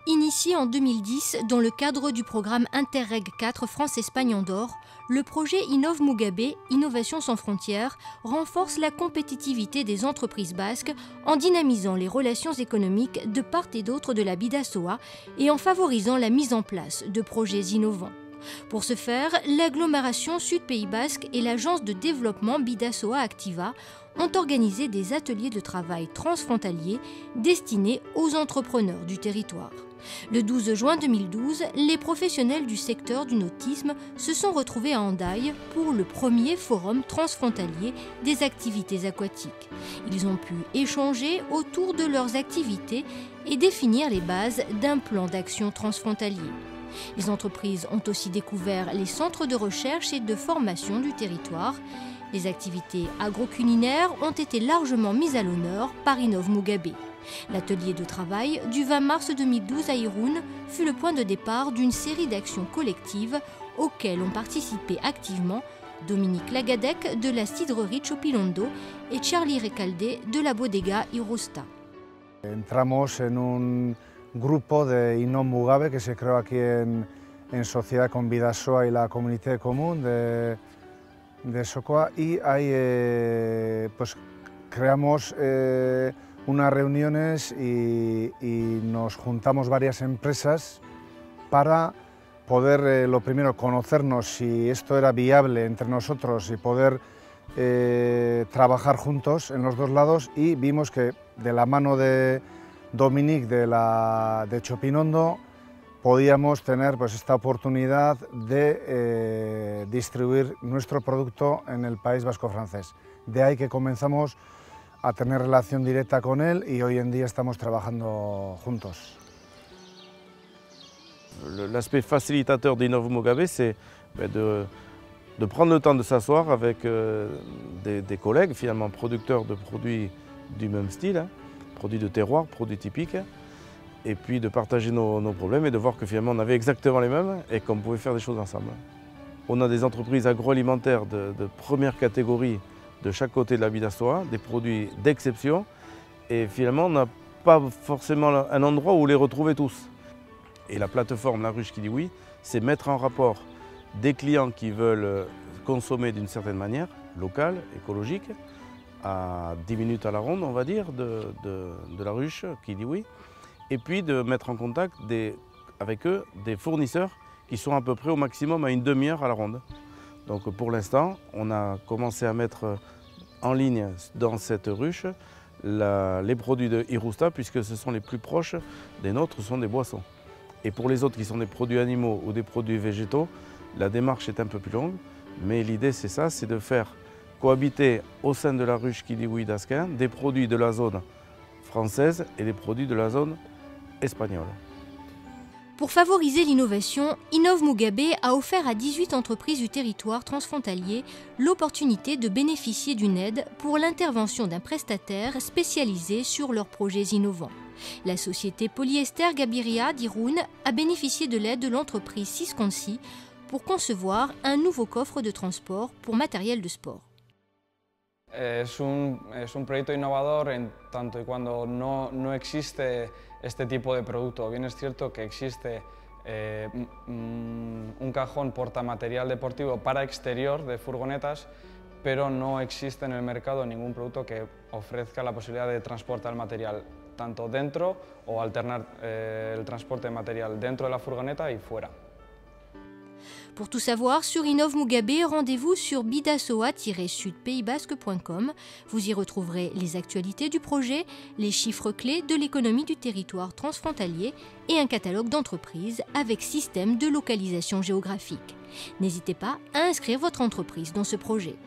Initié en 2010 dans le cadre du programme Interreg 4 France-Espagne-Andorre, le projet Innov Mugabe, Innovation sans frontières, renforce la compétitivité des entreprises basques en dynamisant les relations économiques de part et d'autre de la Bidasoa et en favorisant la mise en place de projets innovants. Pour ce faire, l'agglomération Sud Pays Basque et l'agence de développement Bidasoa Activa ont organisé des ateliers de travail transfrontaliers destinés aux entrepreneurs du territoire. Le 12 juin 2012, les professionnels du secteur du nautisme se sont retrouvés à Hendaye pour le premier forum transfrontalier des activités aquatiques. Ils ont pu échanger autour de leurs activités et définir les bases d'un plan d'action transfrontalier. Les entreprises ont aussi découvert les centres de recherche et de formation du territoire. Les activités agroculinaires ont été largement mises à l'honneur par Innov Mugabe. L'atelier de travail du 20 mars 2012 à Irún fut le point de départ d'une série d'actions collectives auxquelles ont participé activement Dominique Lagadec de la cidrerie Chopilondo et Charlie Recalde de la bodega Irusta. Entramos en un grupo de Innov Mugabe que se creó aquí en sociedad con Bidasoa y la Communauté Común de Socoa y ahí pues creamos unas reuniones y nos juntamos varias empresas para poder, lo primero, conocernos si esto era viable entre nosotros y poder trabajar juntos en los dos lados, y vimos que de la mano de Dominique de Chopinondo podíamos tener pues esta oportunidad de distribuir nuestro producto en el País Vasco francés. De ahí que comenzamos a tener relación directa con él y hoy en día estamos trabajando juntos. L'aspect facilitateur d'Innov Mugabe, c'est de prendre le temps de s'asseoir avec des collègues, finalement producteurs de produits du même style, produits de terroir, produits typiques, et puis de partager nos problèmes et de voir que finalement on avait exactement les mêmes et qu'on pouvait faire des choses ensemble. On a des entreprises agroalimentaires de première catégorie de chaque côté de la Bidasoa, des produits d'exception, et finalement on n'a pas forcément un endroit où les retrouver tous. Et la plateforme La Ruche qui dit oui, c'est mettre en rapport des clients qui veulent consommer d'une certaine manière, locale, écologique, à 10 minutes à la ronde, on va dire, de La Ruche qui dit oui, et puis de mettre en contact avec eux des fournisseurs qui sont à peu près au maximum à une demi-heure à la ronde. Donc pour l'instant, on a commencé à mettre en ligne dans cette ruche les produits de Irusta, puisque ce sont les plus proches des nôtres, ce sont des boissons. Et pour les autres qui sont des produits animaux ou des produits végétaux, la démarche est un peu plus longue, mais l'idée c'est ça, c'est de faire cohabiter au sein de la ruche qui dit oui d'Asquin des produits de la zone française et des produits de la zone espagnole. Pour favoriser l'innovation, Innov Mugabe a offert à 18 entreprises du territoire transfrontalier l'opportunité de bénéficier d'une aide pour l'intervention d'un prestataire spécialisé sur leurs projets innovants. La société Polyester Gabiria d'Irún a bénéficié de l'aide de l'entreprise Sisconsi pour concevoir un nouveau coffre de transport pour matériel de sport. Es un proyecto innovador en tanto y cuando no existe este tipo de producto. Bien es cierto que existe un cajón portamaterial deportivo para exterior de furgonetas, pero no existe en el mercado ningún producto que ofrezca la posibilidad de transportar el material tanto dentro o alternar el transporte de material dentro de la furgoneta y fuera. Pour tout savoir sur Innov Mugabe, rendez-vous sur bidasoa-sudpaysbasque.com. Vous y retrouverez les actualités du projet, les chiffres clés de l'économie du territoire transfrontalier et un catalogue d'entreprises avec système de localisation géographique. N'hésitez pas à inscrire votre entreprise dans ce projet.